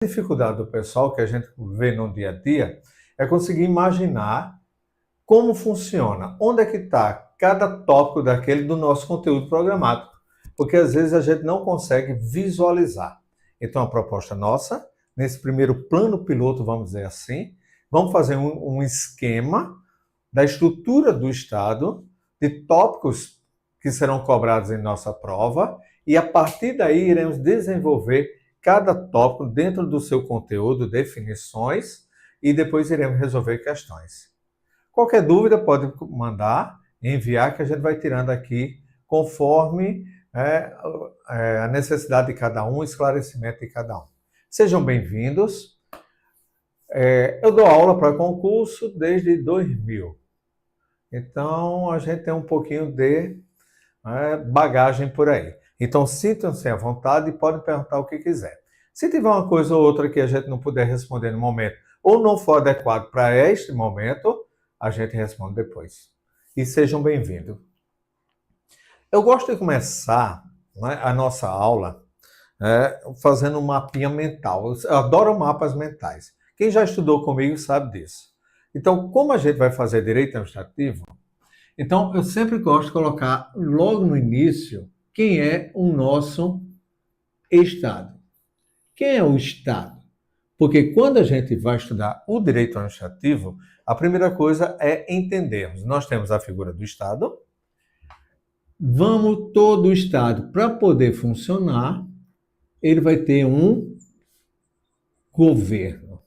dificuldade do pessoal que a gente vê no dia a dia é conseguir imaginar como funciona, onde é que está cada tópico daquele do nosso conteúdo programático, porque às vezes a gente não consegue visualizar. Então a proposta nossa, nesse primeiro plano piloto, vamos dizer assim, vamos fazer um esquema da estrutura do Estado, de tópicos que serão cobrados em nossa prova, e a partir daí iremos desenvolver cada tópico dentro do seu conteúdo, definições, e depois iremos resolver questões. Qualquer dúvida pode mandar, enviar, que a gente vai tirando aqui conforme a necessidade de cada um, o esclarecimento de cada um. Sejam bem-vindos. Eu dou aula para concurso desde 2000. Então, a gente tem um pouquinho de bagagem por aí. Então, sintam-se à vontade e podem perguntar o que quiser. Se tiver uma coisa ou outra que a gente não puder responder no momento, ou não for adequado para este momento, a gente responde depois. E sejam bem-vindos. Eu gosto de começar a nossa aula fazendo um mapinha mental. Eu adoro mapas mentais. Quem já estudou comigo sabe disso. Então, como a gente vai fazer direito administrativo, então eu sempre gosto de colocar logo no início quem é o nosso Estado. Quem é o Estado? Porque quando a gente vai estudar o direito administrativo, a primeira coisa é entendermos. Nós temos a figura do Estado. Todo o Estado, para poder funcionar, ele vai ter um governo.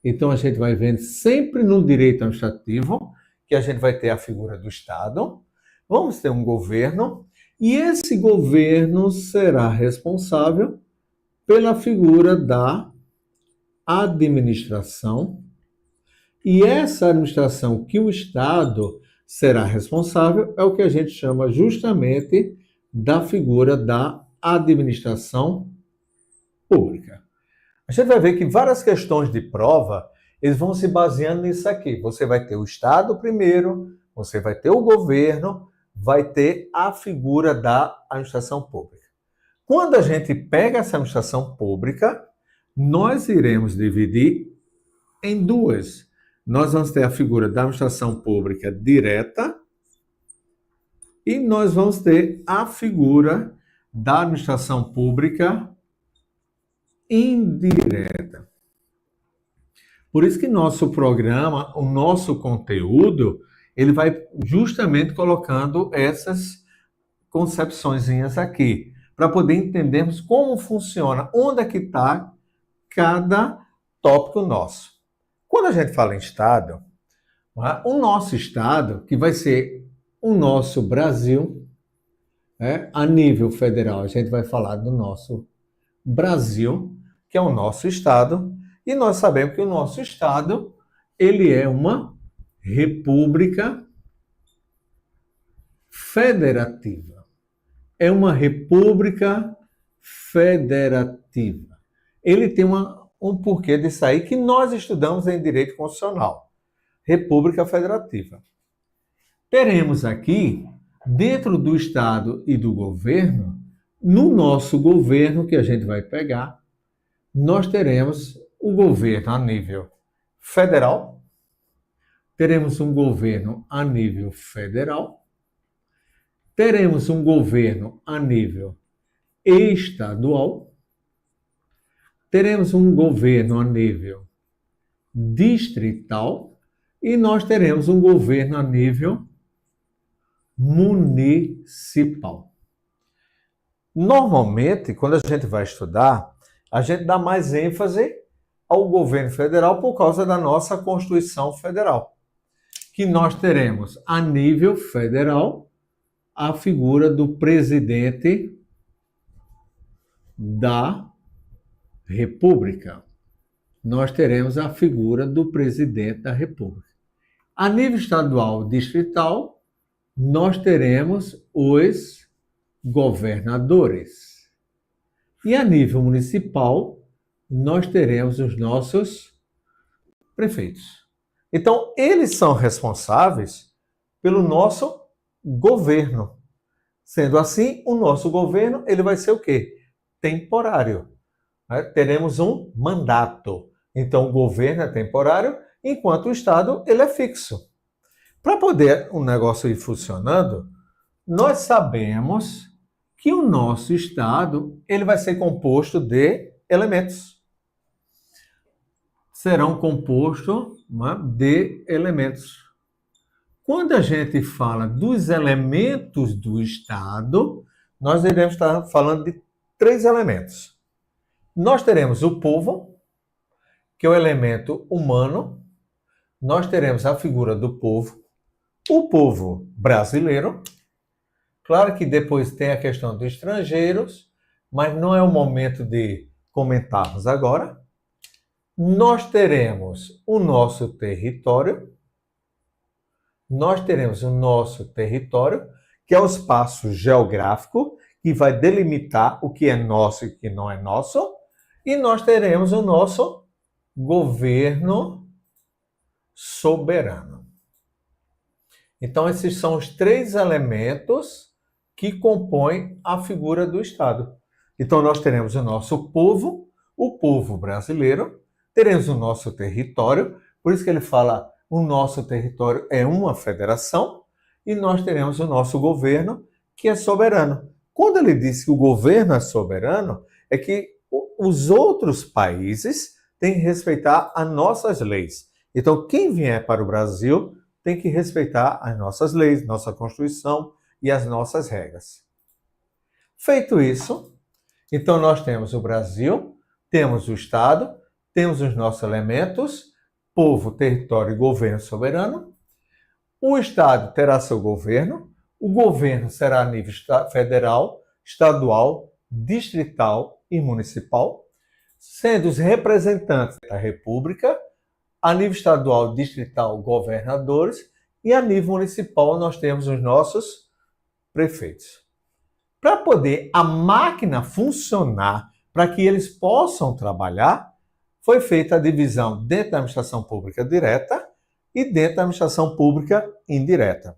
Então, a gente vai vendo sempre no direito administrativo que a gente vai ter a figura do Estado, vamos ter um governo, e esse governo será responsável pela figura da administração, e essa administração que o Estado será responsável é o que a gente chama justamente da figura da administração pública. A gente vai ver que várias questões de prova, eles vão se baseando nisso aqui. Você vai ter o Estado primeiro, você vai ter o governo, vai ter a figura da administração pública. Quando a gente pega essa administração pública, nós iremos dividir em duas. Nós vamos ter a figura da administração pública direta e nós vamos ter a figura da administração pública indireta. Por isso que nosso programa, o nosso conteúdo, ele vai justamente colocando essas concepçõezinhas aqui, para poder entendermos como funciona, onde é que está cada tópico nosso. Quando a gente fala em Estado, o nosso Estado, que vai ser o nosso Brasil, a nível federal, a gente vai falar do nosso Brasil, que é o nosso Estado, e nós sabemos que o nosso Estado, ele é uma república federativa. É uma república federativa. Ele tem um porquê disso aí que nós estudamos em direito constitucional. República federativa. Teremos aqui, dentro do Estado e do governo, no nosso governo que a gente vai pegar, nós teremos o governo a nível federal, teremos um governo a nível federal, teremos um governo a nível estadual, teremos um governo a nível distrital e nós teremos um governo a nível municipal. Normalmente, quando a gente vai estudar, a gente dá mais ênfase ao governo federal por causa da nossa Constituição Federal, que nós teremos a nível federal a figura do presidente da República. Nós teremos a figura do presidente da República. A nível estadual distrital, nós teremos os governadores. E a nível municipal, nós teremos os nossos prefeitos. Então, eles são responsáveis pelo nosso governo. Sendo assim, o nosso governo ele vai ser o quê? Temporário. né, teremos um mandato. Então, o governo é temporário, enquanto o Estado ele é fixo. Para poder o negócio ir funcionando, nós sabemos que o nosso Estado ele vai ser composto de elementos. Serão compostos, né, de elementos. Quando a gente fala dos elementos do Estado, nós iremos estar falando de 3 elementos. Nós teremos o povo, que é o elemento humano. Nós teremos a figura do povo, o povo brasileiro. Claro que depois tem a questão dos estrangeiros, mas não é o momento de comentarmos agora. Nós teremos o nosso território. Nós teremos o nosso território, que é o espaço geográfico, que vai delimitar o que é nosso e o que não é nosso. E nós teremos o nosso governo soberano. Então, esses são os 3 elementos que compõem a figura do Estado. Então, nós teremos o nosso povo, o povo brasileiro, teremos o nosso território, por isso que ele fala o nosso território é uma federação, e nós teremos o nosso governo, que é soberano. Quando ele diz que o governo é soberano, é que os outros países têm que respeitar as nossas leis. Então, quem vier para o Brasil tem que respeitar as nossas leis, nossa Constituição e as nossas regras. Feito isso, então nós temos o Brasil, temos o Estado, temos os nossos elementos, povo, território e governo soberano. O Estado terá seu governo, o governo será a nível federal, estadual, distrital e municipal, sendo os representantes da República, a nível estadual, distrital, governadores, e a nível municipal nós temos os nossos prefeitos. Para poder a máquina funcionar, para que eles possam trabalhar, foi feita a divisão dentro da administração pública direta e dentro da administração pública indireta.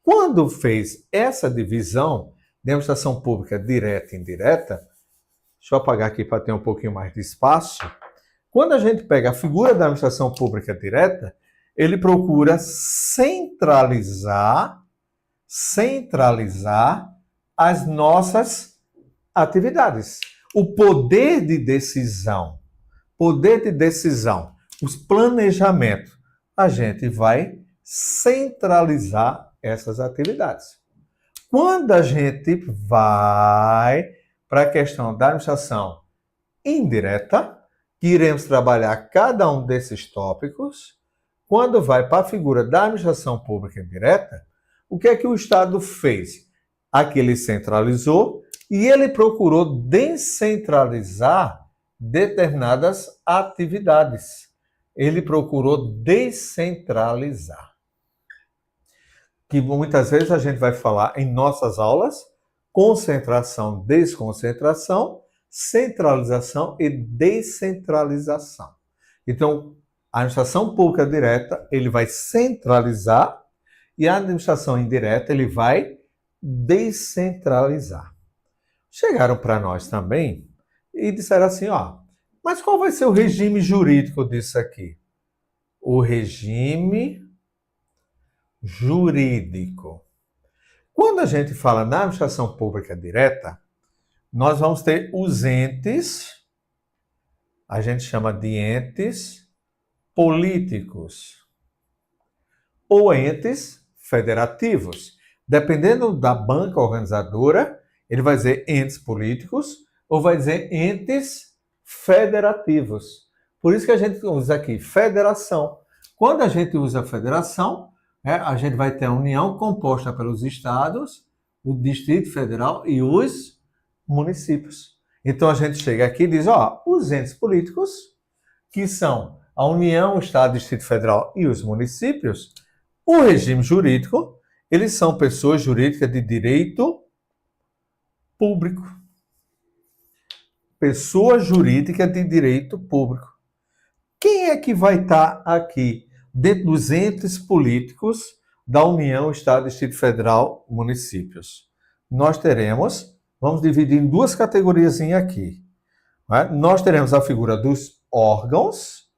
Quando fez essa divisão de administração pública direta e indireta, deixa eu apagar aqui para ter um pouquinho mais de espaço. Quando a gente pega a figura da administração pública direta, ele procura centralizar as nossas atividades. O poder de decisão, os planejamentos, a gente vai centralizar essas atividades. Quando a gente vai para a questão da administração indireta, que iremos trabalhar cada um desses tópicos, quando vai para a figura da administração pública indireta, o que é que o Estado fez? Aqui ele centralizou e ele procurou descentralizar determinadas atividades. Ele procurou descentralizar. Que muitas vezes a gente vai falar em nossas aulas, concentração, desconcentração, centralização e descentralização. Então, a administração pública direta, ele vai centralizar e a administração indireta, ele vai descentralizar. Chegaram para nós também e disseram assim, mas qual vai ser o regime jurídico disso aqui? O regime jurídico. Quando a gente fala na administração pública direta, nós vamos ter os entes, a gente chama de entes políticos ou entes federativos. Dependendo da banca organizadora, ele vai dizer entes políticos ou vai dizer entes federativos. Por isso que a gente usa aqui federação. Quando a gente usa federação, a gente vai ter a união composta pelos estados, o Distrito Federal e os municípios. Então a gente chega aqui e diz, os entes políticos, que são a União, o Estado, o Distrito Federal e os municípios, o regime jurídico, eles são pessoas jurídicas de direito público. Pessoa jurídica de direito público. Quem é que vai estar aqui dentro dos entes políticos da União, Estado, Distrito Federal, municípios? Nós teremos, vamos dividir em 2 categorias aqui. né? Nós teremos a figura dos órgãos,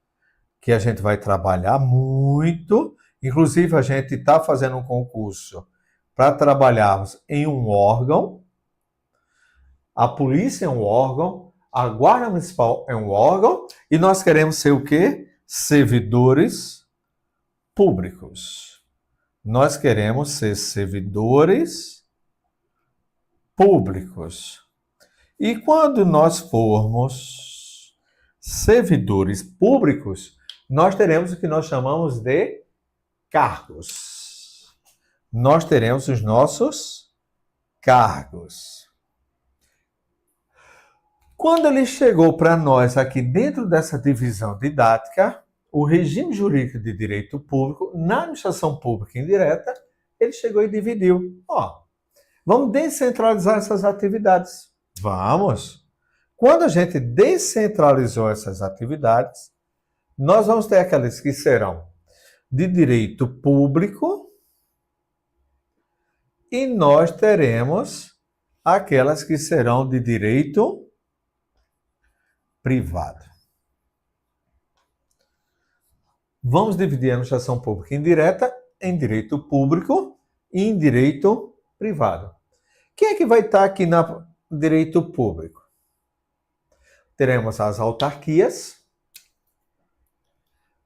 que a gente vai trabalhar muito. Inclusive, a gente está fazendo um concurso para trabalharmos em um órgão. A polícia é um órgão, a guarda municipal é um órgão, e nós queremos ser o quê? Servidores públicos. Nós queremos ser servidores públicos. E quando nós formos servidores públicos, nós teremos o que nós chamamos de cargos. Nós teremos os nossos cargos. Quando ele chegou para nós aqui dentro dessa divisão didática, o regime jurídico de direito público, na administração pública indireta, ele chegou e dividiu. Vamos descentralizar essas atividades. Vamos! Quando a gente descentralizou essas atividades, nós vamos ter aquelas que serão de direito público e nós teremos aquelas que serão de direito privado. Vamos dividir a administração pública indireta em direito público e em direito privado. Quem é que vai estar aqui no direito público? Teremos as autarquias,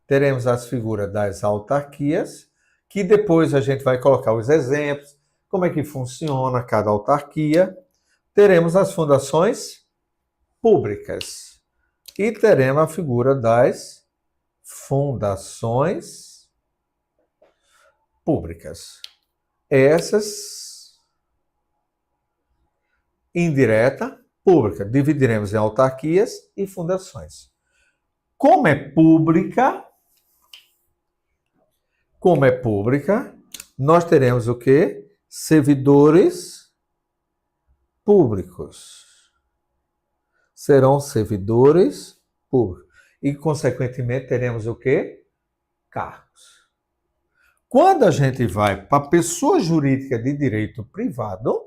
teremos as figuras das autarquias, que depois a gente vai colocar os exemplos, como é que funciona cada autarquia. Teremos as fundações públicas e teremos a figura das fundações públicas. Essas indireta, pública, dividiremos em autarquias e fundações. Como é pública, nós teremos o quê? Servidores públicos. Serão servidores públicos. E, consequentemente, teremos o quê? Cargos. Quando a gente vai para a pessoa jurídica de direito privado,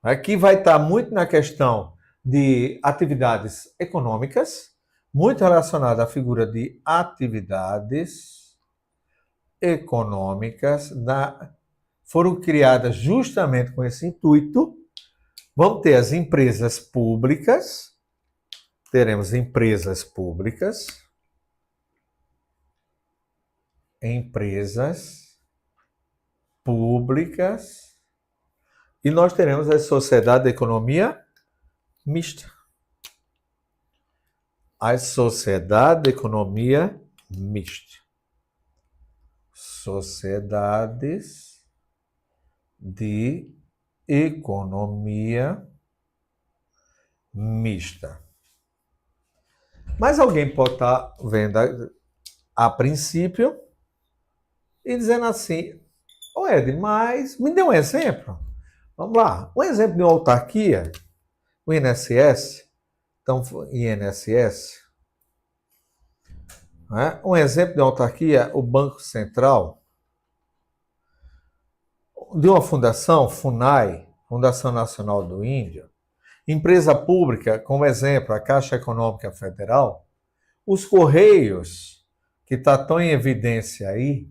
aqui vai estar muito na questão de atividades econômicas, muito relacionada à figura de atividades econômicas, foram criadas justamente com esse intuito. Vamos ter as empresas públicas, teremos empresas públicas, e nós teremos a sociedade de economia mista. A sociedade de economia mista. Sociedades de economia mista. Mas alguém pode estar vendo a princípio e dizendo assim: ô Ed, mas me dê um exemplo. Vamos lá. Um exemplo de uma autarquia, o INSS. Então, INSS. Né? Um exemplo de uma autarquia, o Banco Central. De uma fundação, FUNAI, Fundação Nacional do Índio. Empresa pública, como exemplo, a Caixa Econômica Federal. Os Correios, que está tão em evidência aí.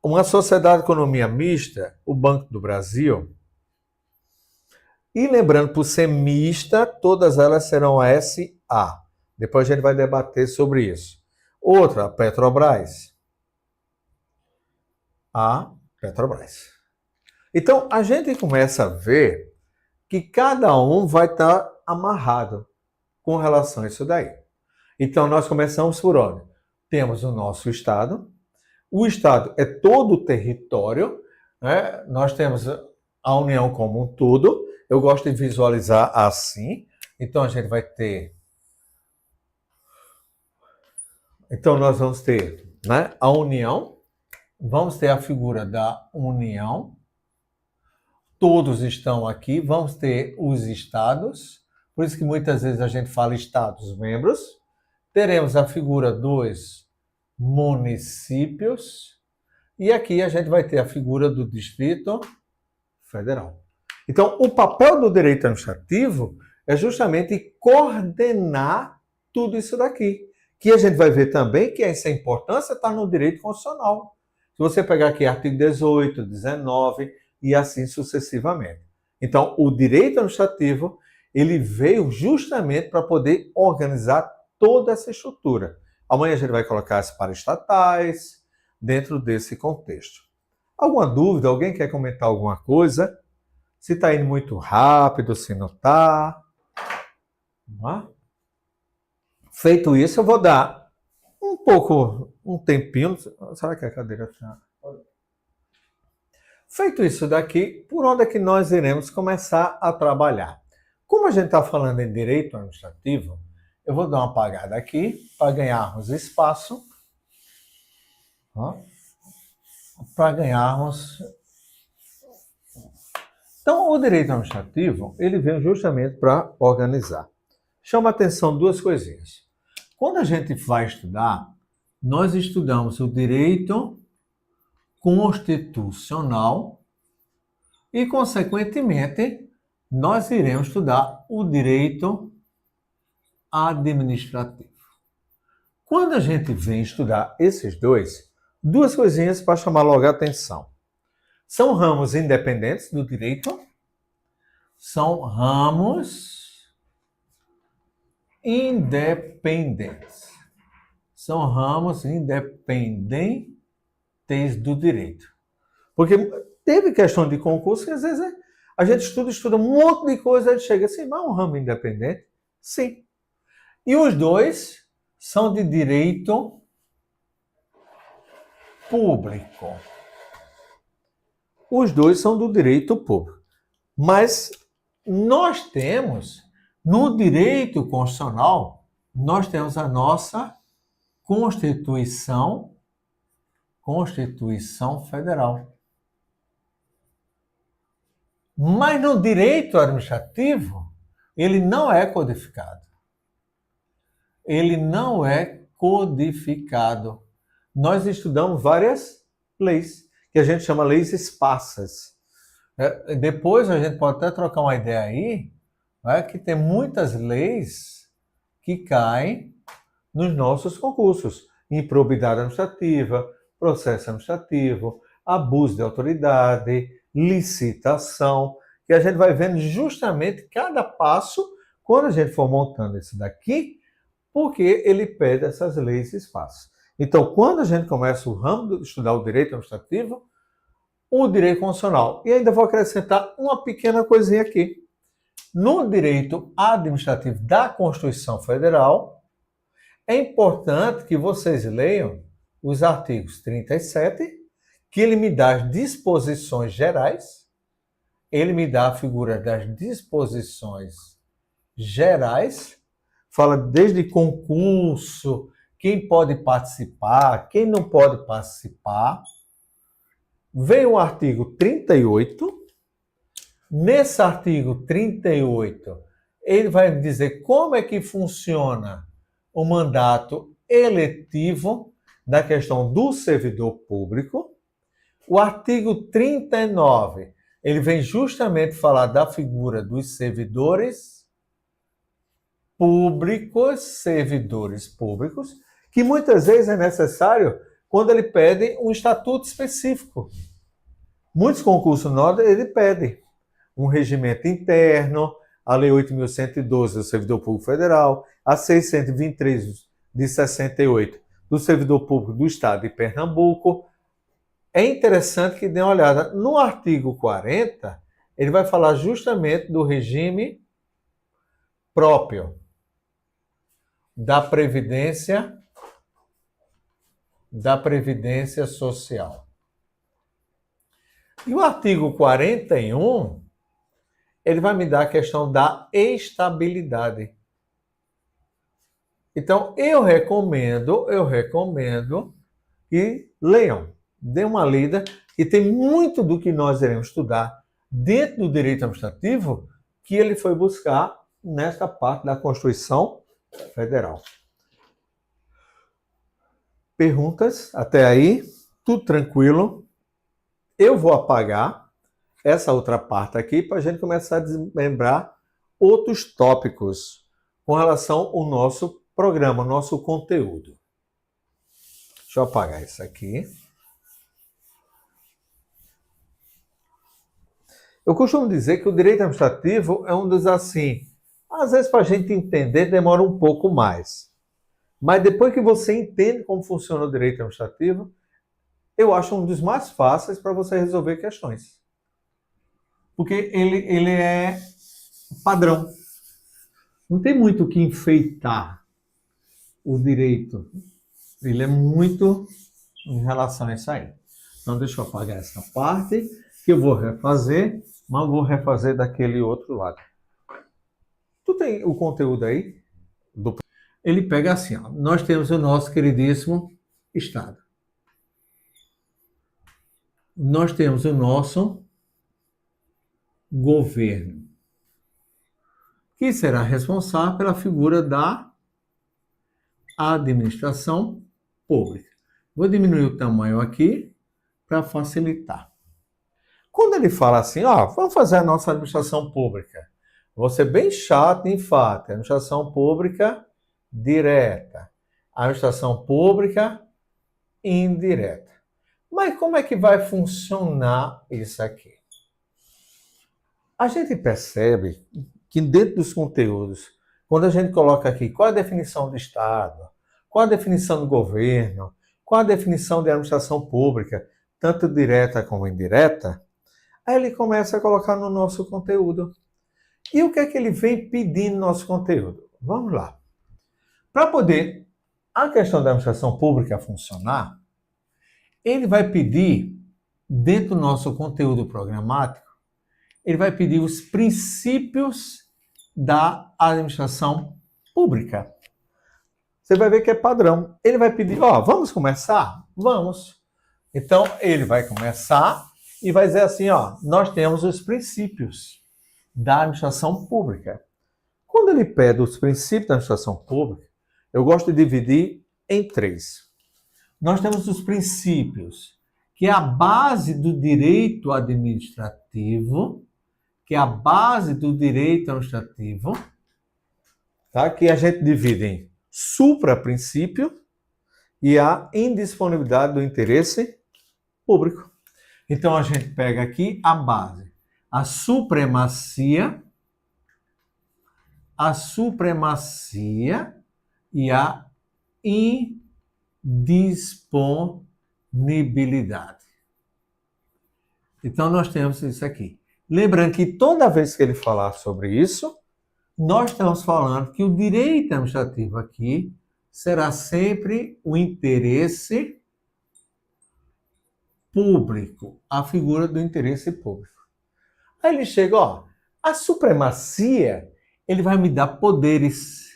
Uma sociedade de economia mista, o Banco do Brasil. E lembrando, por ser mista, todas elas serão a SA. Depois a gente vai debater sobre isso. Outra, a Petrobras. A Petrobras. Então, a gente começa a ver que cada um vai estar amarrado com relação a isso daí. Então, nós começamos por onde? Temos o nosso Estado. O Estado é todo o território, né? Nós temos a União como um todo. Eu gosto de visualizar assim. Então, a gente vai ter... Então, nós vamos ter, né, a União. Vamos ter a figura da União. Todos estão aqui. Vamos ter os estados. Por isso que muitas vezes a gente fala estados-membros. Teremos a figura dos municípios. E aqui a gente vai ter a figura do Distrito Federal. Então, o papel do direito administrativo é justamente coordenar tudo isso daqui. Que a gente vai ver também que essa importância está no direito constitucional. Se você pegar aqui artigo 18, 19 e assim sucessivamente. Então, o direito administrativo, ele veio justamente para poder organizar toda essa estrutura. Amanhã a gente vai colocar as paraestatais dentro desse contexto. Alguma dúvida? Alguém quer comentar alguma coisa? Se está indo muito rápido, se não está. Feito isso, eu vou dar um tempinho. Será que a cadeira está? Feito isso daqui, por onde é que nós iremos começar a trabalhar? Como a gente está falando em direito administrativo, eu vou dar uma apagada aqui para ganharmos espaço. Para ganharmos. Então, o direito administrativo, ele vem justamente para organizar. Chama atenção duas coisinhas. Quando a gente vai estudar, nós estudamos o direito constitucional e, consequentemente, nós iremos estudar o direito administrativo. Quando a gente vem estudar esses dois, duas coisinhas para chamar logo a atenção. São ramos independentes do direito, são ramos independentes. São ramos independentes do direito. Porque teve questão de concurso que às vezes a gente estuda um monte de coisa, a gente chega assim, mas é um ramo independente? Sim. E os dois são de direito público. Os dois são do direito público. Mas nós temos, no direito constitucional, nós temos a nossa Constituição Federal. Mas no direito administrativo, ele não é codificado. Ele não é codificado. Nós estudamos várias leis, que a gente chama leis esparsas. Depois a gente pode até trocar uma ideia aí, que tem muitas leis que caem nos nossos concursos. Improbidade administrativa, processo administrativo, abuso de autoridade, licitação, que a gente vai vendo justamente cada passo quando a gente for montando isso daqui, porque ele pede essas leis esparsas. Então, quando a gente começa o ramo de estudar o direito administrativo, o direito constitucional. E ainda vou acrescentar uma pequena coisinha aqui. No direito administrativo da Constituição Federal, é importante que vocês leiam os artigos 37, que ele me dá as disposições gerais, ele me dá a figura das disposições gerais, fala desde concurso, quem pode participar, quem não pode participar. Vem o artigo 38. Nesse artigo 38, ele vai dizer como é que funciona o mandato eletivo da questão do servidor público. O artigo 39, ele vem justamente falar da figura dos servidores públicos, que muitas vezes é necessário quando ele pede um estatuto específico. Muitos concursos novos ele pede um regimento interno, a Lei 8.112 do Servidor Público Federal, a 623 de 68 do Servidor Público do Estado de Pernambuco. É interessante que dê uma olhada. No artigo 40, ele vai falar justamente do regime próprio da Previdência Social. E o artigo 41, ele vai me dar a questão da estabilidade. Então, eu recomendo que leiam, dê uma lida, e tem muito do que nós iremos estudar dentro do direito administrativo que ele foi buscar nesta parte da Constituição Federal. Perguntas? Até aí? Tudo tranquilo? Eu vou apagar essa outra parte aqui para a gente começar a desmembrar outros tópicos com relação ao nosso programa, nosso conteúdo. Deixa eu apagar isso aqui. Eu costumo dizer que o direito administrativo é um dos assim, às vezes para a gente entender demora um pouco mais. Mas depois que você entende como funciona o direito administrativo, eu acho um dos mais fáceis para você resolver questões. Porque ele é padrão. Não tem muito o que enfeitar o direito. Ele é muito em relação a isso aí. Então deixa eu apagar essa parte, que eu vou refazer, mas vou refazer daquele outro lado. Tu tem o conteúdo aí? Ele pega assim, ó. Nós temos o nosso queridíssimo Estado. Nós temos o nosso governo, que será responsável pela figura da administração pública. Vou diminuir o tamanho aqui para facilitar. Quando ele fala assim, ó, vamos fazer a nossa administração pública, vou ser bem chato e enfático. Administração pública direta, administração pública indireta. Mas como é que vai funcionar isso aqui? A gente percebe que dentro dos conteúdos, quando a gente coloca aqui qual a definição do Estado, qual a definição do governo, qual a definição de administração pública, tanto direta como indireta, aí ele começa a colocar no nosso conteúdo. E o que é que ele vem pedindo no nosso conteúdo? Vamos lá. Para poder a questão da administração pública funcionar, ele vai pedir, dentro do nosso conteúdo programático, ele vai pedir os princípios da administração pública. Você vai ver que é padrão. Ele vai pedir, ó, vamos começar? Vamos. Então, ele vai começar e vai dizer assim, ó, nós temos os princípios da administração pública. Quando ele pede os princípios da administração pública, eu gosto de dividir em 3. Nós temos os princípios, que é a base do direito administrativo, tá? Que a gente divide em supraprincípio e a indisponibilidade do interesse público. Então, a gente pega aqui a base, a supremacia e a indisponibilidade. Então, nós temos isso aqui. Lembrando que toda vez que ele falar sobre isso, nós estamos falando que o direito administrativo aqui será sempre o interesse público, a figura do interesse público. Aí ele chega, ó, a supremacia, ele vai me dar poderes.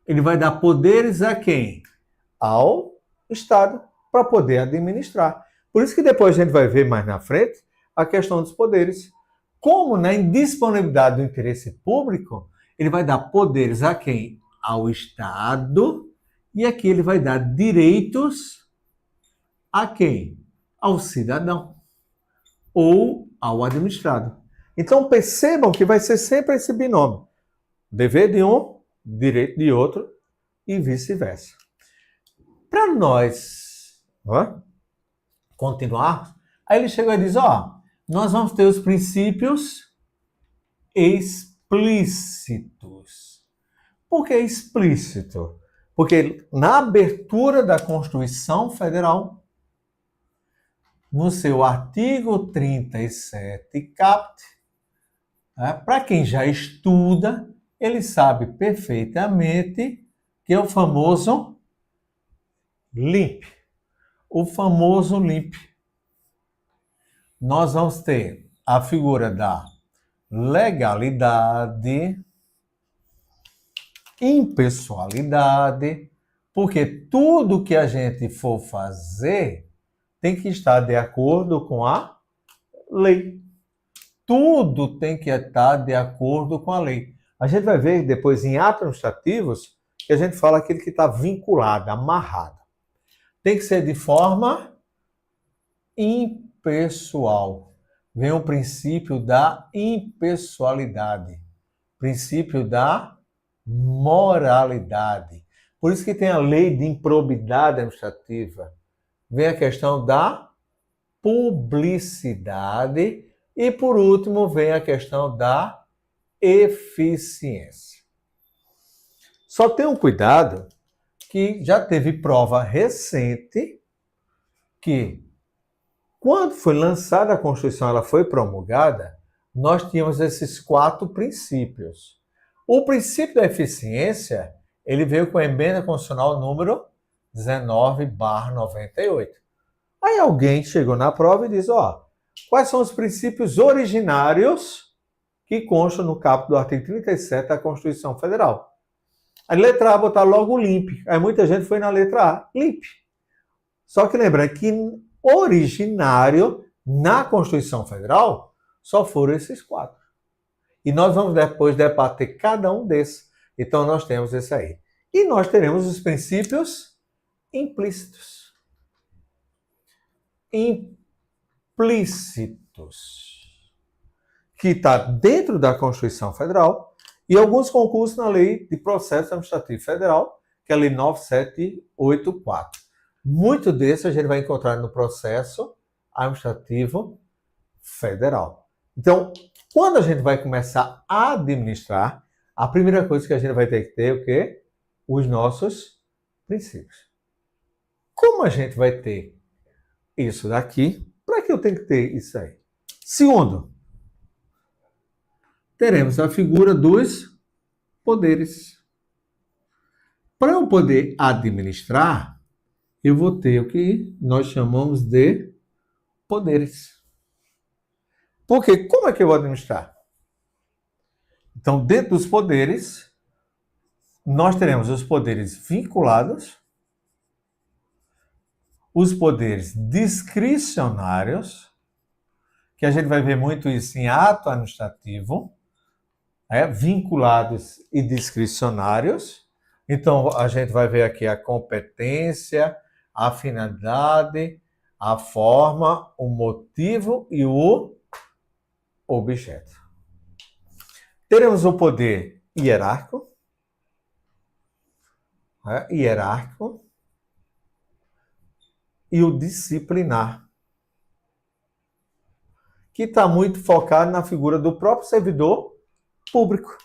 Ele vai dar poderes a quem? Ao Estado, para poder administrar. Por isso que depois a gente vai ver mais na frente a questão dos poderes. Como na indisponibilidade do interesse público, ele vai dar poderes a quem? Ao Estado. E aqui ele vai dar direitos a quem? Ao cidadão ou ao administrado. Então percebam que vai ser sempre esse binômio. Dever de um, direito de outro e vice-versa. Para nós continuar, aí ele chega e diz, ó, nós vamos ter os princípios explícitos. Por que explícito? Porque na abertura da Constituição Federal, no seu artigo 37, caput, para quem já estuda, ele sabe perfeitamente que é o famoso LIMP. O famoso LIMP. Nós vamos ter a figura da legalidade, impessoalidade, porque tudo que a gente for fazer tem que estar de acordo com a lei. Tudo tem que estar de acordo com a lei. A gente vai ver depois em atos administrativos que a gente fala aquele que está vinculado, amarrado. Tem que ser de forma impessoal. Vem o princípio da impessoalidade. Princípio da moralidade. Por isso que tem a lei de improbidade administrativa. Vem a questão da publicidade e, por último, vem a questão da eficiência. Só tenham cuidado que já teve prova recente que, quando foi lançada a Constituição, ela foi promulgada, nós tínhamos esses 4 princípios. O princípio da eficiência, ele veio com a emenda constitucional número 19/98. Aí alguém chegou na prova e disse, quais são os princípios originários que constam no caput do artigo 37 da Constituição Federal? A letra A botar logo LIMP. Aí muita gente foi na letra A, LIMP. Só que lembra que originário na Constituição Federal só foram esses 4. E nós vamos depois debater cada um desses. Então nós temos esse aí. E nós teremos os princípios implícitos. Implícitos. Que está dentro da Constituição Federal e alguns concursos na Lei de Processo Administrativo Federal, que é a Lei 9784. Muito desse a gente vai encontrar no Processo Administrativo Federal. Então, quando a gente vai começar a administrar, a primeira coisa que a gente vai ter que ter é o quê? Os nossos princípios. Como a gente vai ter isso daqui? Para que eu tenho que ter isso aí? Segundo, teremos a figura dos poderes. Para eu poder administrar, eu vou ter o que nós chamamos de poderes. Porque como é que eu vou administrar? Então, dentro dos poderes, nós teremos os poderes vinculados, os poderes discricionários, que a gente vai ver muito isso em ato administrativo, vinculados e discricionários. Então, a gente vai ver aqui a competência, a finalidade, a forma, o motivo e o objeto. Teremos o poder hierárquico, e o disciplinar, que está muito focado na figura do próprio servidor público.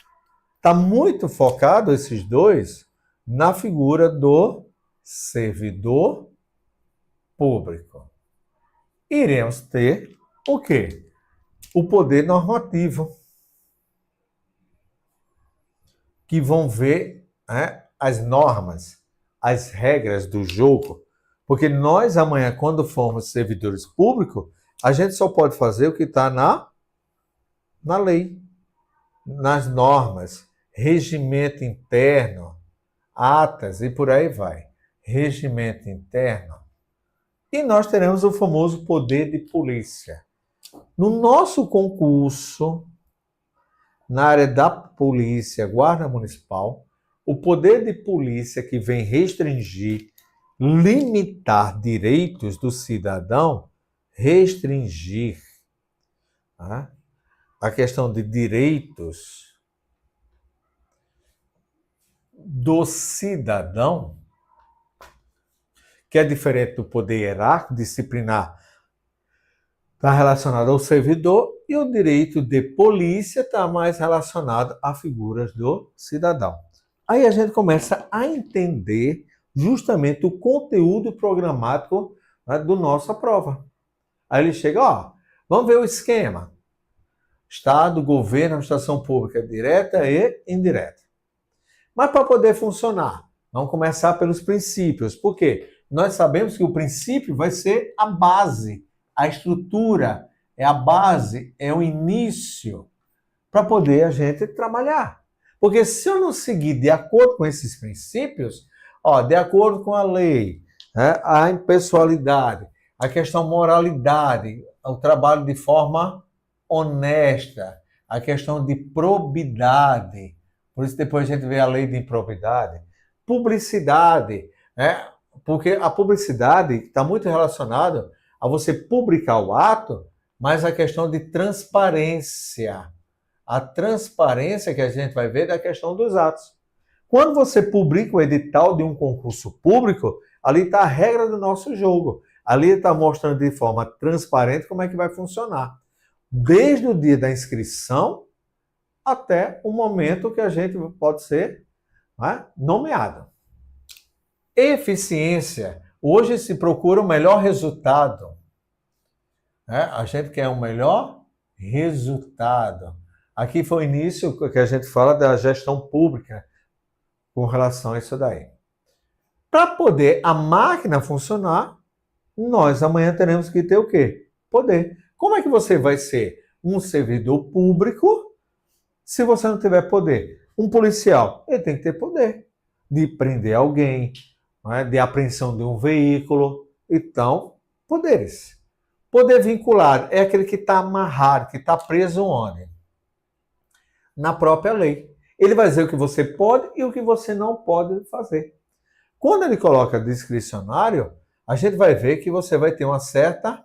Está muito focado, esses dois, na figura do servidor público. Iremos ter o quê? O poder normativo, que vão ver as normas, as regras do jogo. Porque nós, amanhã, quando formos servidores públicos, a gente só pode fazer o que está na lei, nas normas, regimento interno, atas e por aí vai. Regimento interno. E nós teremos o famoso poder de polícia. No nosso concurso, na área da polícia, guarda municipal, o poder de polícia que vem restringir, limitar direitos do cidadão, restringir a questão de direitos do cidadão, que é diferente do poder hierárquico, disciplinar, está relacionado ao servidor, e o direito de polícia está mais relacionado a figuras do cidadão. Aí a gente começa a entender justamente o conteúdo programático do nossa prova. Aí ele chega, vamos ver o esquema. Estado, governo, administração pública direta e indireta. Mas para poder funcionar, vamos começar pelos princípios. Por quê? Nós sabemos que o princípio vai ser a base, a estrutura, é a base, é o início para poder a gente trabalhar. Porque se eu não seguir de acordo com esses princípios, de acordo com a lei, a impessoalidade, a questão moralidade, o trabalho de forma honesta, a questão de probidade, por isso depois a gente vê a lei de improbidade, publicidade, porque a publicidade está muito relacionada a você publicar o ato, mas a questão de transparência, a transparência que a gente vai ver da questão dos atos. Quando você publica o edital de um concurso público, ali está a regra do nosso jogo. Ali está mostrando de forma transparente como é que vai funcionar. Desde o dia da inscrição até o momento que a gente pode ser, né, nomeado. Eficiência. Hoje se procura o melhor resultado. A gente quer um melhor resultado. Aqui foi o início que a gente fala da gestão pública com relação a isso daí. Para poder a máquina funcionar, nós amanhã teremos que ter o quê? Poder. Como é que você vai ser um servidor público se você não tiver poder? Um policial, ele tem que ter poder de prender alguém, né, de apreensão de um veículo. Então, poderes. Poder vinculado é aquele que está amarrado, que está preso onde? Na própria lei. Ele vai dizer o que você pode e o que você não pode fazer. Quando ele coloca discricionário, a gente vai ver que você vai ter uma certa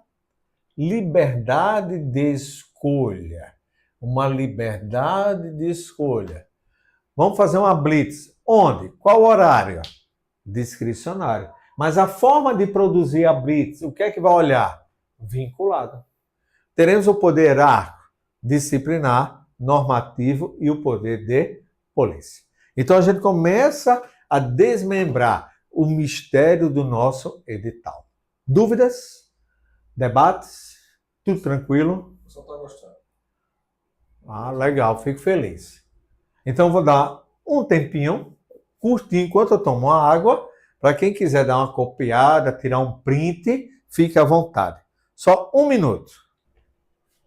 liberdade de escolha. Uma liberdade de escolha. Vamos fazer uma blitz. Onde? Qual horário? Discricionário. Mas a forma de produzir a blitz, o que é que vai olhar? Vinculado. Teremos o poder hierárquico, disciplinar, normativo e o poder de polícia. Então a gente começa a desmembrar o mistério do nosso edital. Dúvidas? Debates? Tudo tranquilo? O pessoal está gostando. Legal, fico feliz. Então vou dar um tempinho, curtinho, enquanto eu tomo uma água, para quem quiser dar uma copiada, tirar um print, fique à vontade. Só 1 minuto.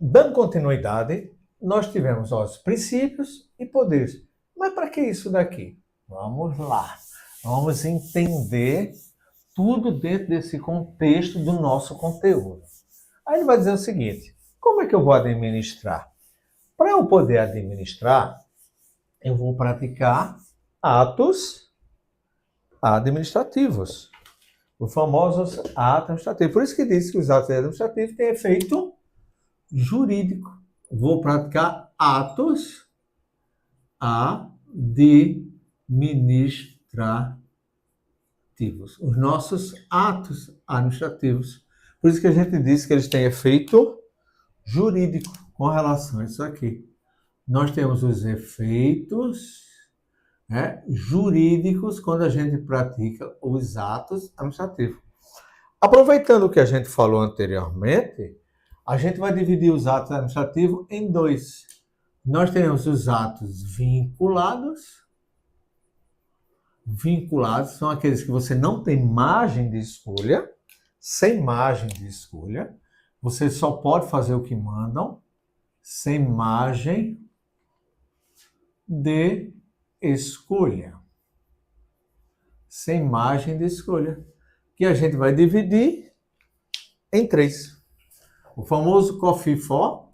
Dando continuidade, nós tivemos os princípios e poderes. Mas para que isso daqui? Vamos lá. Vamos entender tudo dentro desse contexto do nosso conteúdo. Aí ele vai dizer o seguinte: como é que eu vou administrar? Para eu poder administrar, eu vou praticar atos administrativos. Os famosos atos administrativos. Por isso que diz que os atos administrativos têm efeito jurídico. Vou praticar atos administrativos. Os nossos atos administrativos. Por isso que a gente diz que eles têm efeito jurídico com relação a isso aqui. Nós temos os efeitos jurídicos quando a gente pratica os atos administrativos. Aproveitando o que a gente falou anteriormente, a gente vai dividir os atos administrativos em 2. Nós temos os atos vinculados. Vinculados são aqueles que você não tem margem de escolha, sem margem de escolha. Você só pode fazer o que mandam, sem margem de escolha. Sem margem de escolha. Que a gente vai dividir em 3. O famoso COFIFO,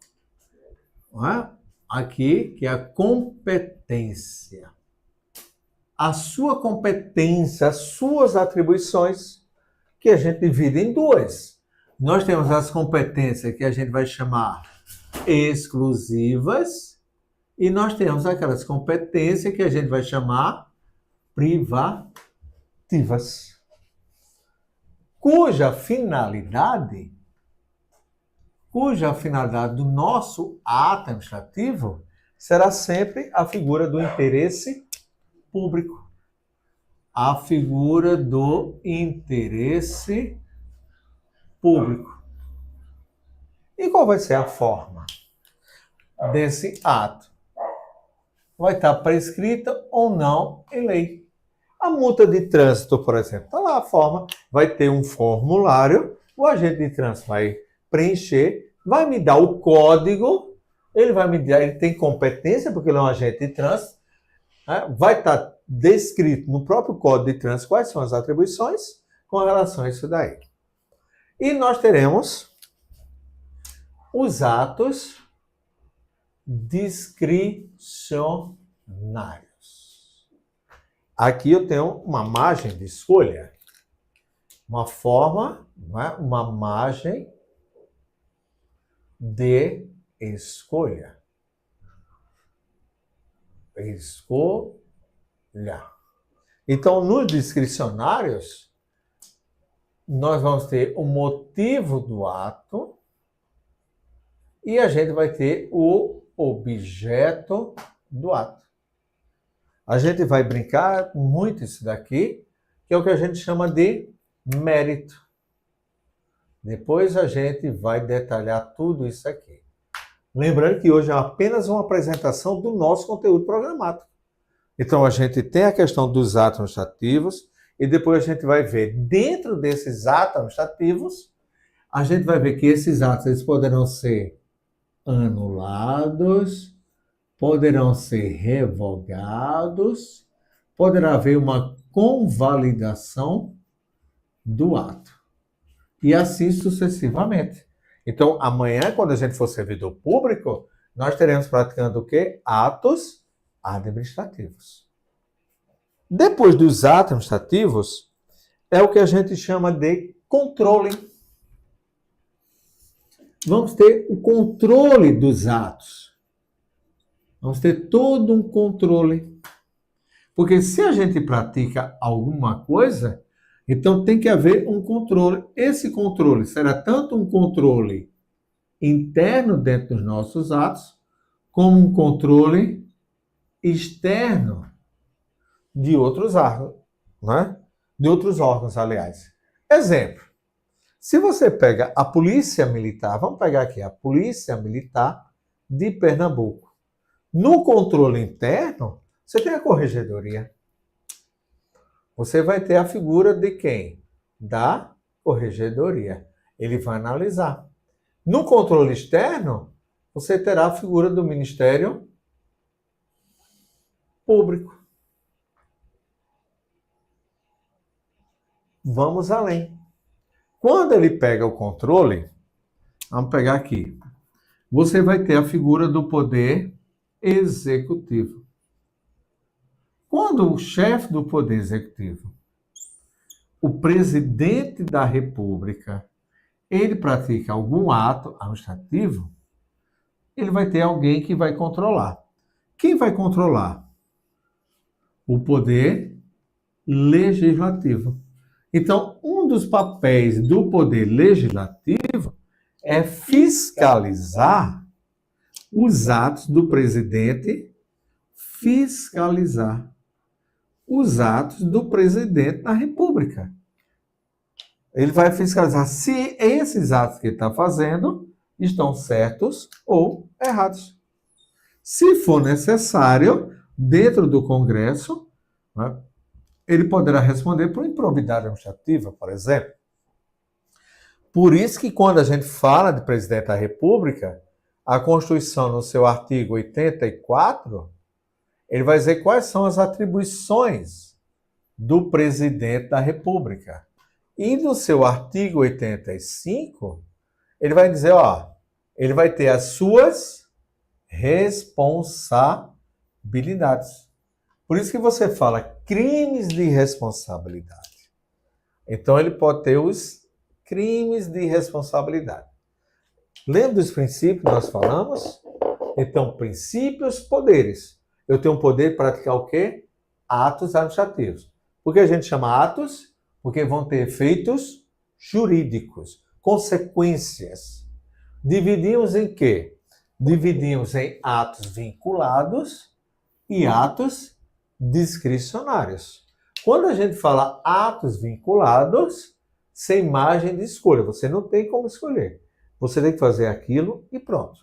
aqui, que é a competência. A sua competência, as suas atribuições, que a gente divide em 2. Nós temos as competências que a gente vai chamar exclusivas e nós temos aquelas competências que a gente vai chamar privativas, cuja finalidade do nosso ato administrativo será sempre a figura do interesse público. A figura do interesse público. E qual vai ser a forma desse ato? Vai estar prescrita ou não em lei. A multa de trânsito, por exemplo, está lá a forma, vai ter um formulário, o agente de trânsito vai preencher, vai me dar o código, ele vai me dar, ele tem competência, porque ele é um agente de trânsito, vai estar descrito no próprio Código de Trânsito quais são as atribuições com relação a isso daí. E nós teremos os atos discricionários. Aqui eu tenho uma margem de escolha, uma forma, uma margem de escolha. Escolha. Então, nos discricionários, nós vamos ter o motivo do ato e a gente vai ter o objeto do ato. A gente vai brincar muito isso daqui, que é o que a gente chama de mérito. Depois a gente vai detalhar tudo isso aqui. Lembrando que hoje é apenas uma apresentação do nosso conteúdo programático. Então a gente tem a questão dos atos administrativos e depois a gente vai ver dentro desses atos administrativos, a gente vai ver que esses atos eles poderão ser anulados, poderão ser revogados, poderá haver uma convalidação do ato. E assim sucessivamente. Então, amanhã, quando a gente for servidor público, nós teremos praticando o quê? Atos administrativos. Depois dos atos administrativos, é o que a gente chama de controle. Vamos ter o controle dos atos. Vamos ter todo um controle. Porque se a gente pratica alguma coisa, então tem que haver um controle. Esse controle será tanto um controle interno dentro dos nossos atos, como um controle externo de outros órgãos, né? De outros órgãos, aliás. Exemplo. Se você pega a Polícia Militar, vamos pegar aqui a Polícia Militar de Pernambuco. No controle interno, você tem a corregedoria. Você vai ter a figura de quem? Da corregedoria. Ele vai analisar. No controle externo, você terá a figura do Ministério Público. Vamos além. Quando ele pega o controle, vamos pegar aqui, você vai ter a figura do poder executivo. Quando o chefe do poder executivo, o presidente da República, ele pratica algum ato administrativo, ele vai ter alguém que vai controlar. Quem vai controlar? O poder legislativo. Então, um dos papéis do poder legislativo é fiscalizar os atos do presidente, fiscalizar os atos do presidente da República. Ele vai fiscalizar se esses atos que ele está fazendo estão certos ou errados. Se for necessário, dentro do Congresso, né, ele poderá responder por improbidade administrativa, por exemplo. Por isso que quando a gente fala de presidente da República, a Constituição, no seu artigo 84, ele vai dizer quais são as atribuições do presidente da República. E no seu artigo 85, ele vai dizer, ele vai ter as suas responsabilidades. Por isso que você fala crimes de responsabilidade. Então, ele pode ter os crimes de responsabilidade. Lembra dos princípios que nós falamos? Então, princípios, poderes. Eu tenho um poder de praticar o quê? Atos administrativos. Por que a gente chama atos? Porque vão ter efeitos jurídicos, consequências. Dividimos em quê? Dividimos em atos vinculados e atos discricionários. Quando a gente fala atos vinculados, sem margem de escolha, você não tem como escolher. Você tem que fazer aquilo e pronto.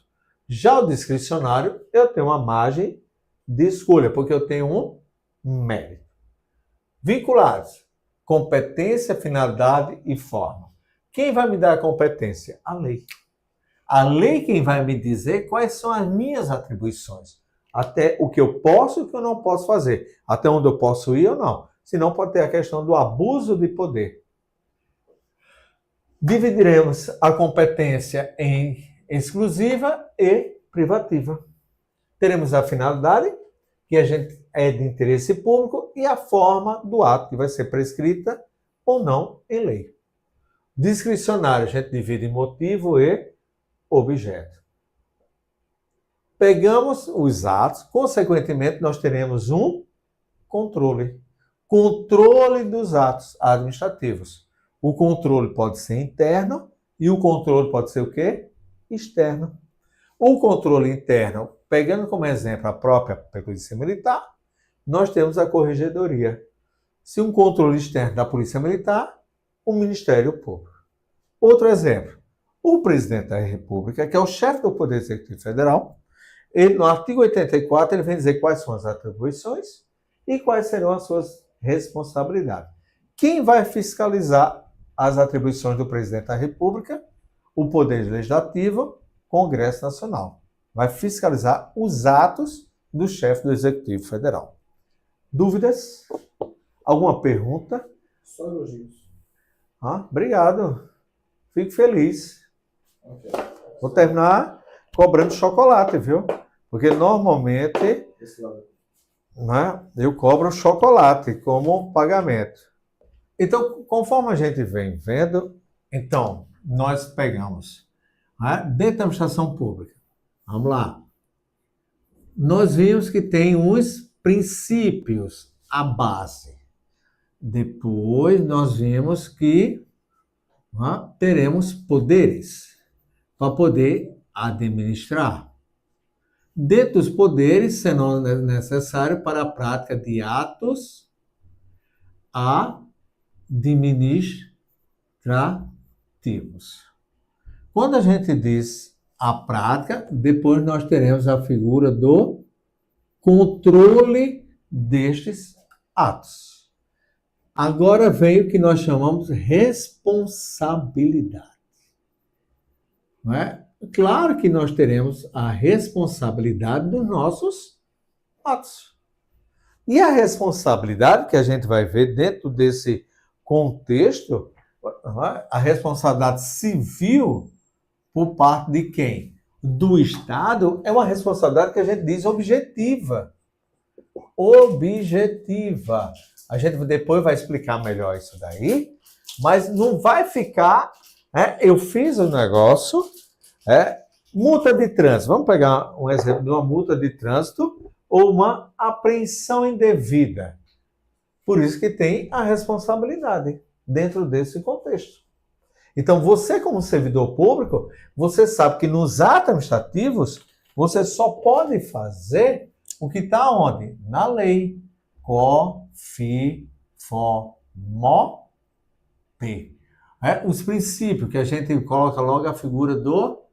Já o discricionário, eu tenho uma margem de escolha, porque eu tenho um mérito. Vinculados, competência, finalidade e forma. Quem vai me dar a competência? A lei. A lei quem vai me dizer quais são as minhas atribuições. Até o que eu posso e o que eu não posso fazer. Até onde eu posso ir ou não. Senão pode ter a questão do abuso de poder. Dividiremos a competência em exclusiva e privativa. Teremos a finalidade, que a gente é de interesse público, e a forma do ato, que vai ser prescrita ou não em lei. Discricionário, a gente divide em motivo e objeto. Pegamos os atos, consequentemente, nós teremos um controle. Controle dos atos administrativos. O controle pode ser interno e o controle pode ser o quê? Externo. O controle interno, pegando como exemplo a própria Polícia Militar, nós temos a Corregedoria. Se um controle externo da Polícia Militar, o Ministério Público. Outro exemplo, o presidente da República, que é o chefe do Poder Executivo Federal, ele, no artigo 84, ele vem dizer quais são as atribuições e quais serão as suas responsabilidades. Quem vai fiscalizar as atribuições do presidente da República? O Poder Legislativo, Congresso Nacional. Vai fiscalizar os atos do chefe do Executivo Federal. Dúvidas? Alguma pergunta? Só elogios. Obrigado. Fico feliz. Ok. Vou terminar cobrando chocolate, viu? Porque normalmente, Esse lado. né, eu cobro chocolate como pagamento. Então, conforme a gente vem vendo, então, nós pegamos, né, dentro da administração pública. Vamos lá. Nós vimos que tem uns princípios, a base. Depois, nós vimos que teremos poderes para poder administrar. Dentro dos poderes, serão necessários para a prática de atos administrativos. Quando a gente diz a prática, depois nós teremos a figura do controle destes atos. Agora vem o que nós chamamos de responsabilidade. Não é? Claro que nós teremos a responsabilidade dos nossos atos. E a responsabilidade que a gente vai ver dentro desse contexto, a responsabilidade civil por parte de quem? Do Estado, é uma responsabilidade que a gente diz objetiva. Objetiva. A gente depois vai explicar melhor isso daí, mas não vai ficar... eu fiz um negócio, multa de trânsito. Vamos pegar um exemplo de uma multa de trânsito ou uma apreensão indevida. Por isso que tem a responsabilidade dentro desse contexto. Então, você como servidor público, você sabe que nos atos administrativos, você só pode fazer o que está onde? Na lei. COFINFOMOP. Os princípios que a gente coloca logo a figura do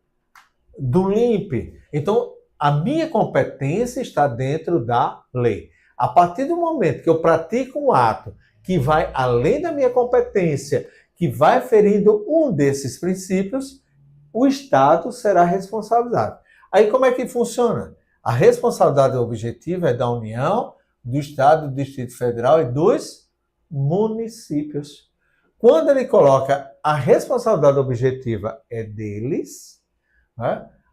LIMP. Então, a minha competência está dentro da lei. A partir do momento que eu pratico um ato que vai além da minha competência, que vai ferindo um desses princípios, o Estado será responsabilizado. Aí como é que funciona? A responsabilidade objetiva é da União, do Estado, do Distrito Federal e dos municípios. Quando ele coloca a responsabilidade objetiva é deles,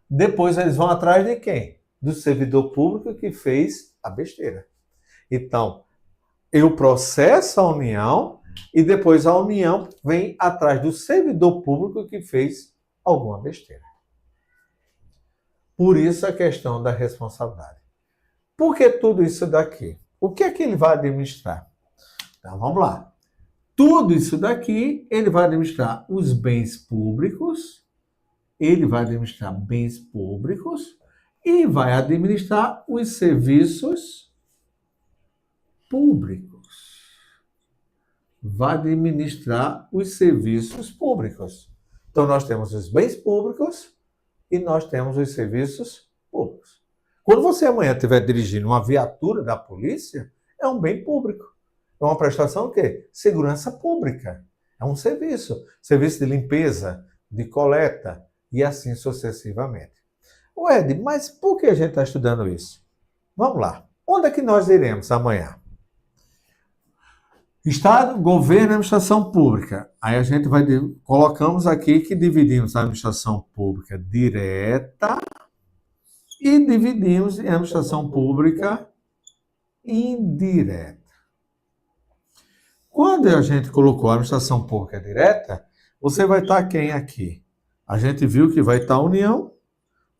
depois eles vão atrás de quem? Do servidor público que fez a besteira. Então, eu processo a União e depois a União vem atrás do servidor público que fez alguma besteira. Por isso a questão da responsabilidade. Por que tudo isso daqui? O que é que ele vai administrar? Então, vamos lá. Tudo isso daqui, ele vai administrar os bens públicos, ele vai administrar bens públicos e vai administrar os serviços públicos. Vai administrar os serviços públicos. Então, nós temos os bens públicos e nós temos os serviços públicos. Quando você amanhã estiver dirigindo uma viatura da polícia, é um bem público. É uma prestação o quê? Segurança pública. É um serviço. Serviço de limpeza, de coleta e assim sucessivamente. Ed, mas por que a gente está estudando isso? Vamos lá. Onde é que nós iremos amanhã? Estado, governo e administração pública. Aí a gente colocamos aqui que dividimos a administração pública direta e dividimos em administração pública indireta. Quando a gente colocou a administração pública direta, você vai estar quem aqui? A gente viu que vai estar a União,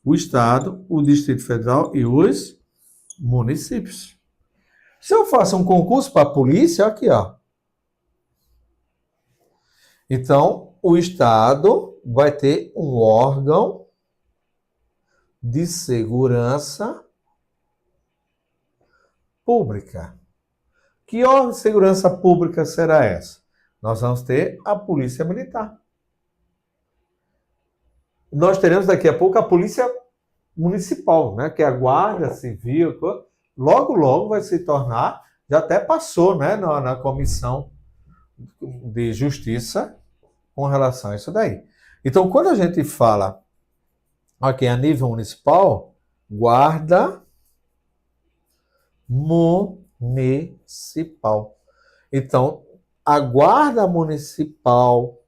o Estado, o Distrito Federal e os municípios. Se eu faço um concurso para a polícia, aqui, ó. Então, o Estado vai ter um órgão de segurança pública. Que órgão de segurança pública será essa? Nós vamos ter a Polícia Militar. Nós teremos daqui a pouco a Polícia Municipal, né? Que é a Guarda Civil. Logo, logo vai se tornar, já até passou, né? Na Comissão de Justiça com relação a isso daí. Então, quando a gente fala aqui a nível municipal, Guarda Municipal. Então, a Guarda Municipal,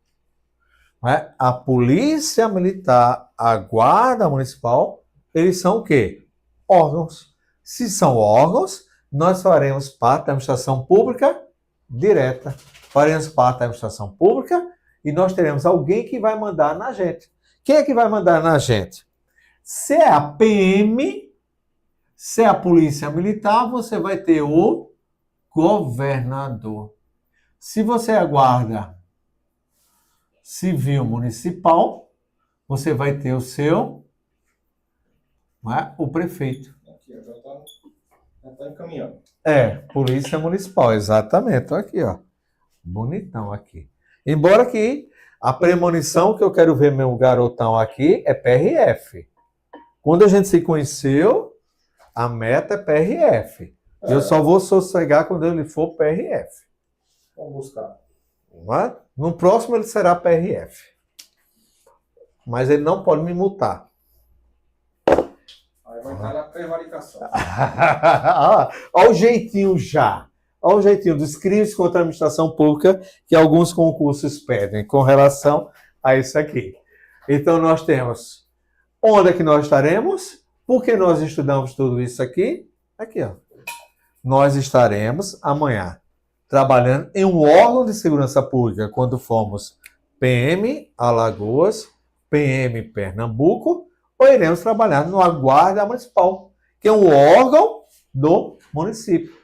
né, a Polícia Militar, a Guarda Municipal, eles são o quê? Órgãos. Se são órgãos, nós faremos parte da administração pública direta. Faremos parte da administração pública e nós teremos alguém que vai mandar na gente. Quem é que vai mandar na gente? Se é a PM, se é a Polícia Militar, você vai ter o governador. Se você é a Guarda Civil Municipal, você vai ter o seu, né, o prefeito. Aqui, já tá encaminhando. Polícia Municipal, exatamente. Tô aqui, ó. Bonitão aqui. Embora que a premonição que eu quero ver meu garotão aqui é PRF. Quando a gente se conheceu, a meta é PRF. Eu só vou sossegar quando ele for PRF. Vamos buscar. Mas no próximo ele será PRF. Mas ele não pode me multar. Aí vai estar na prevaricação. Olha o jeitinho já. Olha o jeitinho dos crimes contra a administração pública que alguns concursos pedem com relação a isso aqui. Então nós temos onde é que nós estaremos? Por que nós estudamos tudo isso aqui? Aqui, ó. Nós estaremos amanhã trabalhando em um órgão de segurança pública quando formos PM Alagoas, PM Pernambuco, ou iremos trabalhar na Guarda Municipal, que é um órgão do município,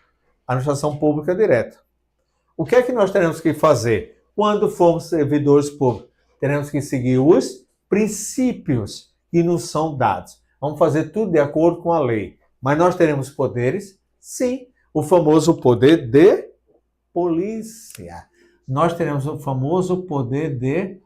administração pública direta. O que é que nós teremos que fazer quando formos servidores públicos? Teremos que seguir os princípios que nos são dados. Vamos fazer tudo de acordo com a lei. Mas nós teremos poderes? Sim. O famoso poder de polícia. Nós teremos o famoso poder de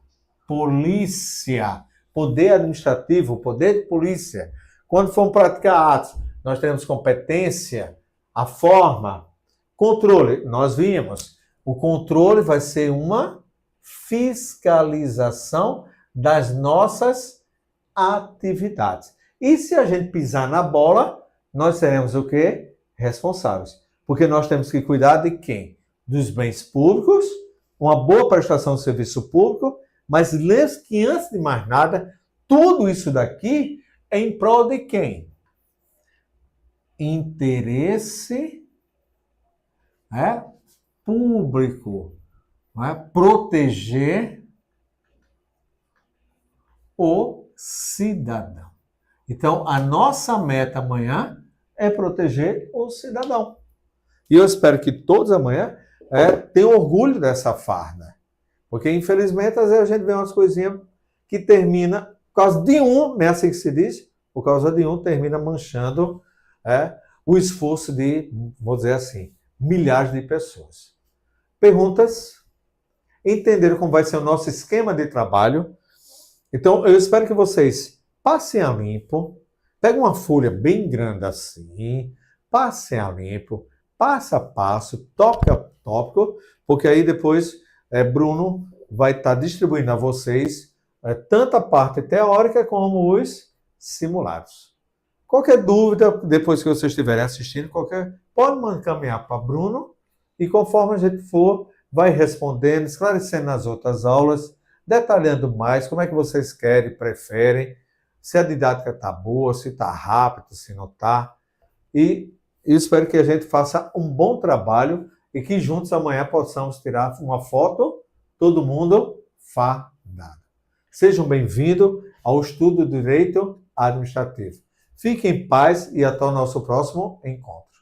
polícia. Poder administrativo, poder de polícia. Quando formos praticar atos, nós teremos competência, a forma, controle. Nós vimos, o controle vai ser uma fiscalização das nossas atividades. E se a gente pisar na bola, nós seremos o quê? Responsáveis. Porque nós temos que cuidar de quem? Dos bens públicos, uma boa prestação de serviço público, mas lembre-se que, antes de mais nada, tudo isso daqui é em prol de quem? Interesse público. Proteger o cidadão. Então, a nossa meta amanhã é proteger o cidadão. E eu espero que todos amanhã tenham orgulho dessa farda. Porque, infelizmente, às vezes a gente vê umas coisinhas que termina, por causa de um, não é assim que se diz, por causa de um, termina manchando o esforço de, vou dizer assim, milhares de pessoas. Perguntas? Entenderam como vai ser o nosso esquema de trabalho? Então, eu espero que vocês passem a limpo, peguem uma folha bem grande assim, passem a limpo, passo a passo, tópico a tópico, porque aí depois Bruno vai estar distribuindo a vocês tanto a parte teórica como os simulados. Qualquer dúvida, depois que vocês estiverem assistindo, pode encaminhar para Bruno e conforme a gente for, vai respondendo, esclarecendo nas outras aulas, detalhando mais como é que vocês querem, preferem, se a didática está boa, se está rápido, se não está. E eu espero que a gente faça um bom trabalho e que juntos amanhã possamos tirar uma foto, todo mundo fardado. Sejam bem-vindos ao estudo do direito administrativo. Fique em paz e até o nosso próximo encontro.